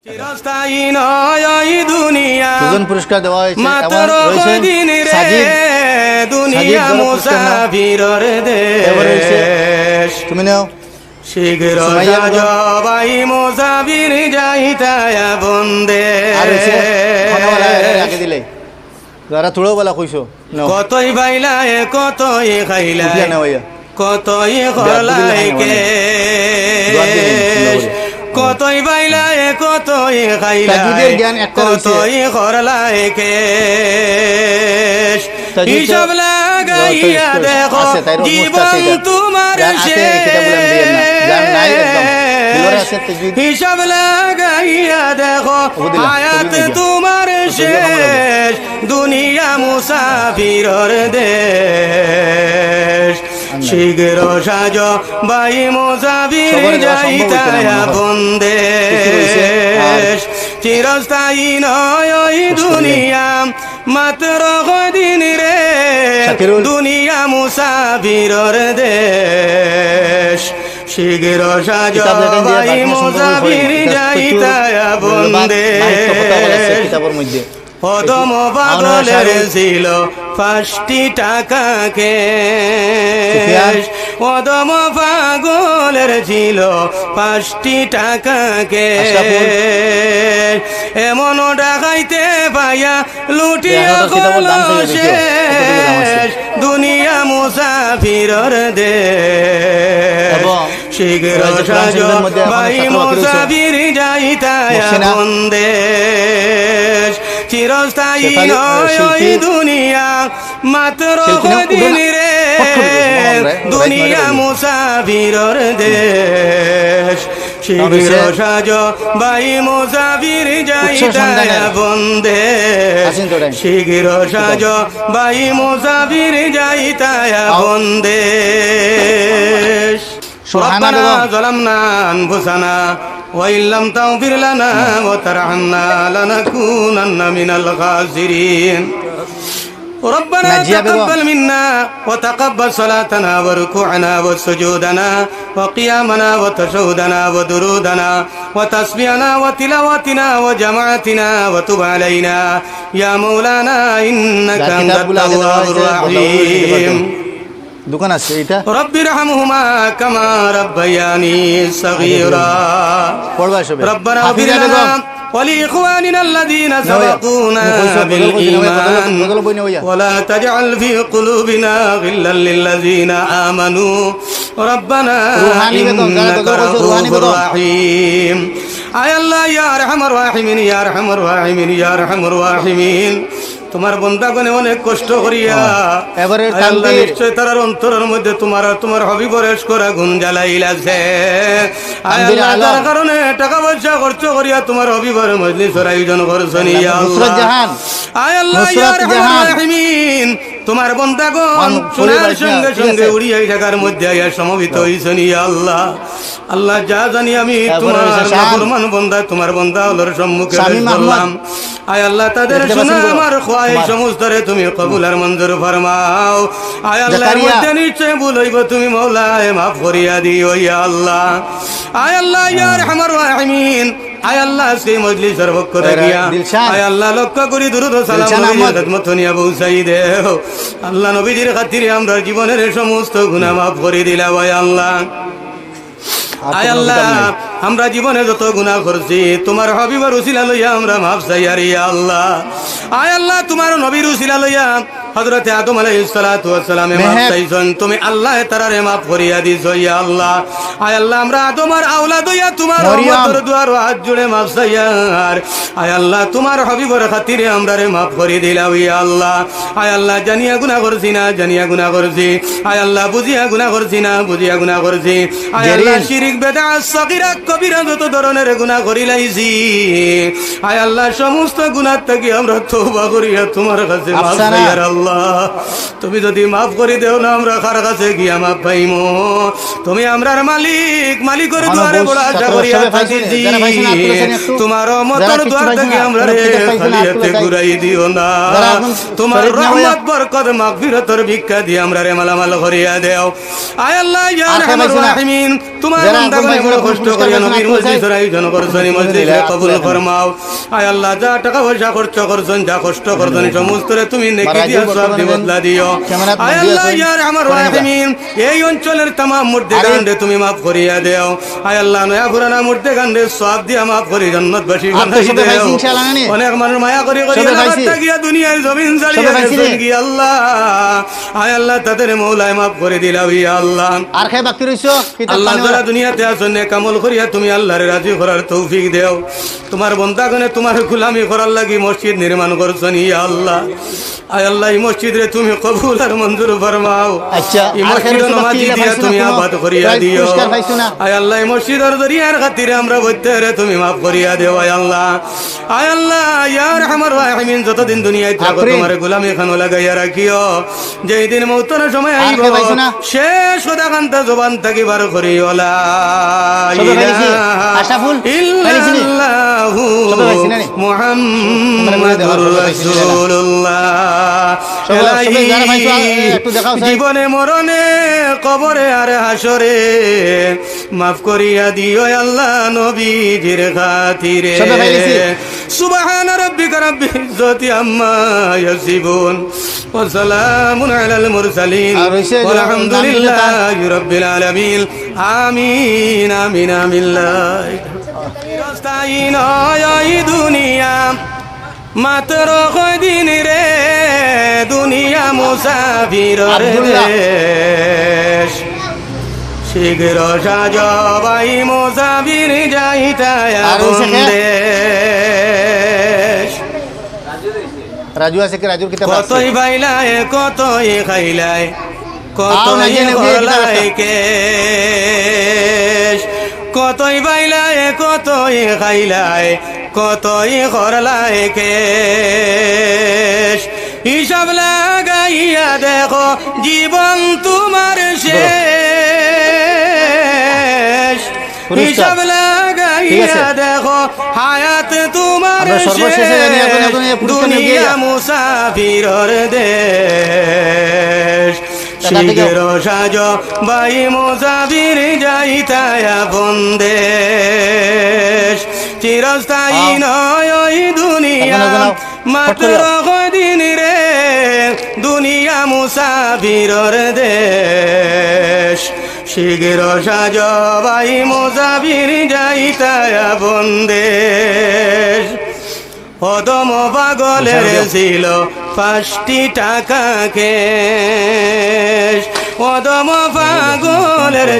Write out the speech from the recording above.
চিরস্থায়ী নয় এই দুনিয়া দুজন পুরস্কার দেওয়া হয়েছে মাত্র কয়দিন রে দুনিয়া মুসাফিরর দেশ তুমি নাও শীঘ্র যাবাই মুসাফির যাইতায়া বন্দে আগে দিলে যারা তোড়ো বলা কইছো কতই বাইলায় কতই খাইলায় কতই করলাইকে কতই বাইলায় কতই খাইলায় কতই করলাইকে হিসাব লাগাইয়া দেখো জীবন তোমার শেষ হিসাব লাগাইয়া দেখো হায়াত তোমার শেষ দুনিয়া মুসাফিরর দেশ শীঘ্র সাজ বাই মুসাফির যাইতায়া বন্দেশ চিরস্থায়ী নয় ওই দুনিয়া মাত্র কদিন রে দুনিয়া মুসাফিরর দেশ শীঘ্র সাজ বাই মুসাফির যাইতায়া বন্দেশ পদম পাগলের ছিল 5টি টাকা কেশ পদম পাগলের ছিল 5টি টাকা কেশ এমন ডাকাইতে পাইয়া লুটিয়া গেল শেষ দুনিয়া মুসাফিরর দেশ শীঘ্র সাজ বাই মুসাফির যাইতায়া বন্দেশ চিরস্থায়ী নয় ওই দুনিয়া মাত্র কদিন রে দুনিয়া মুসাফিরর দেশ শীঘ্র সাজ বাই মুসাফির যাইতায়া বন্দেশ শীঘ্র সাজ বাই মুসাফির যাইতায়া বন্দেশ ربنا ظلمنا أنفسنا وإن لم تغفر لنا وترحمنا لنكونن من الخاسرين ربنا تقبل منا وتقبل صلاتنا وركوعنا وسجودنا وقيامنا وتشهدنا ودرودنا وتسبيحنا وتلاوتنا وجماعتنا وتب علينا يا مولانا إنك أنت التواب الرحيم দোকান আছে এটা রব্বির রহমহুমা কামা রব্বায়ানি সগীরা পড়বা সবে রব্বানা ইগফির লানা ولإخواننا الذين سبقونا بالإيمان ولا تجعل في قلوبنا غلا للذين آمنوا ربنا إنك رؤوف رحيم আয় আল্লাহ ইয়া আরহামার রাহিমিন ইয়া আরহামার রাহিমিন ইয়া আরহামার রাহিমিন তোমার বান্দাগণে অনেক কষ্ট করিয়া এবারে আল্লাহ নিশ্চয় তার অন্তরের মধ্যে তোমার হবিবরেশ করা গুণ জ্বালাইলাছে আয় আল্লাহ তার কারণে টাকা পয়সা খরচ করিয়া তোমার হবিবরের মজলিসের আয়োজন করছেন ইয়া আল্লাহ আয় আল্লাহ ইয়া আরহামার রাহিমিন তোমার বান্দাগণ সোনার সঙ্গে সঙ্গে উড়িয়া জায়গার মধ্যে আইয়া সমবেত হইছেন ইয়া আল্লাহ আল্লাহ যা জানি আমি তোমার নাফরমান বান্দা তোমার বান্দা আল্লাহর সম্মুখে বললাম আয় আল্লাহ তাদের শোনা আমার খোয়াই সমস্ত রে তুমি কবুল আর মঞ্জুর ফরমাও আয় আল্লাহর মধ্যে নিশ্চয় ভুল হইব তুমি মওলায়ে মাফ করিয়া দিও ইয়া আল্লাহ আয় আল্লাহ ইয়া আরহামার রাহিমিন আয় আল্লাহ সেই মজলিসের পক্ষ থেকে আয় আল্লাহ লক্ষ্য করি দুরূদ ও সালাম নবীর খিদমত নিয়া পৌঁছাই দেও আল্লাহ নবীজির খাতিরে আমরা জীবনের সমস্ত গুনাহ মাফ করে দিলাম আয় আল্লাহ আয় আল্লাহ আমরা জীবনে যত গুনাহ করছি তোমার হাবিবের উসিলা লইয়া আমরা মাফ চাই আর ইয়া আল্লাহ আয় আল্লাহ তোমার নবীর উসিলা লইয়া হযরত আদম আলাইহিস সালাতু ওয়াস সালামে মাফ চাইছেন তুমি আল্লাহ তারারে মাফ করিয়া দিছো ইয়া আল্লাহ আয় আল্লাহ আমরা আদমের আওলাদ হইয়া তোমার রহমতের দুয়ার হাত জুড়ে মাফ চাই আর আয় আল্লাহ তোমার হাবিবের খাতিরে আমরারে মাফ করে দিলাও ইয়া আল্লাহ আয় আল্লাহ জানিয়া গুনাহ করছি না জানিয়া গুনাহ করছি আয় আল্লাহ বুঝিয়া গুনাহ করছি না বুঝিয়া গুনাহ করছি আয় আল্লাহ শিরক বিদআত সগীরা কবিরা যত ধরনের গুনাহ করি লাইছি আয় আল্লাহ সমস্ত গুনাহ থেকে আমরা তওবা করিয়া তোমার কাছে মাফ চাই আর আল্লাহ আল্লাহ তুমি যদি মাফ করে দেও না আমরা কার কাছে গিয়া মাফ পাইমো তুমি আমরার মালিক মালিকের দুয়ারে বড় আশা করিয়া থাকিছি তোমার রহমতের দুয়ার থেকে আমরা খালি হাতে ঘুরাই দিও না তোমার রহমত বরকত মাগফিরাতের ভিক্ষা দিয়ে আমরা রে মালামাল করিয়া দেও আয় আল্লাহ ইয়া আরহামার রাহিমিন তোমার বান্দাগণ বড় কষ্ট করিয়া নবীর মসজিদের আয়োজন করছেন মসজিদে কবুল ফরমাও আয় আল্লাহ যা টাকা পয়সা খরচ করছেন যা কষ্ট করছেন সমস্ত রে তুমি নেকি দিয়া সব বদলা দিও আয় আল্লাহ ইয়া আরহামার রাহিমিন এই অঞ্চলের तमाम মুর্দেগানরে তুমি maaf করিয়া দেও আয় আল্লাহ নয়া পুরানা মুর্দেগানরে সওয়াব দিয়া maaf করি জান্নাতবাসী বানাই দেও অনেক মানুষ মায়া করি লাগতা গিয়া দুনিয়ার জমিন জালিয়া গেছেন কি আল্লাহ আয় আল্লাহ তাদের মওলায় maaf করে দিলাও ইয়া আল্লাহ আর খাই বাকি রইছো আল্লাহ যারা দুনিয়াতে আছেন নেক আমল করিয়া তুমি আল্লাহরে রাজি করার তৌফিক দেও তোমার বান্দাগণে তোমার গোলামি করার লাগি মসজিদ নির্মাণ করছেন ইয়া আল্লাহ আয় আল্লাহ এই মসজিদে তুমি কবুল আর মঞ্জুর ফরমাও আচ্ছা এই মসজিদ নামাজি দিয়া তুমি আবাদ করিয়া দিও আয় আল্লাহ এই মসজিদের দরিয়ার খাতিরে আমরা বইতে তুমি maaf করিয়া দেও আয় আল্লাহ ইয়া আরহামার রাহিমিন যতদিন দুনিয়ায় থাকো তোমার গোলামি খানো লাগাইয়া রাখিও যেই দিন মওতের সময় আইব শেষ কথা কান্তা জবান থাকি বার করিও লা আশাফুল ইল্লাল্লাহু মুহাম্মাদুর রাসূলুল্লাহ জীবনে মরণে কবরে আর হাসরে মাফ করিয়া দিও আল্লাহ নবীজির খাতিরে সুবহান রাব্বিকা রাব্বিল ইজ্জাতি আম্মা ইয়াসিফুন ওয়া সালামুন আলাল মুরসালিন ওয়ালহামদুলিল্লাহি রাব্বিল আলামিন আমিন আমিন আমিল্লাহ রাস্তাইন এই দুনিয়া মাত্র কয়দিন রে দুনিয়া মুসাফিরের দেশ শীঘ্র সাজবাই মুসাফির যাইতায় দেশ রাজু আছে কি রাজুর কিতাব কতই বাইলায় কতই খাইলায় কতই করলাই কেশ কতই বাইলায় কতই খাইলায় কতই করলাই কেশ হিসাব লাগাইয়া দেখো জীবন তোমার শেষ হিসাব লাগাইয়া দেখো হায়াত তোমার শেষ দুনিয়া মুসাফিরের দেশ শীঘ্র সাজ বাই মুসাফির যাইতায় বন্দেশ চিরস্থায়ী নয় ওই দুনিয়া মাত্র কদিন রে দুনিয়া মুসাফিরের দেশ শীঘ্র সাজ বাই মুসাফির যাইতায় বন্দেশ অদম পাগলের ছিল 5টি টাকা কেশ অদম পাগলের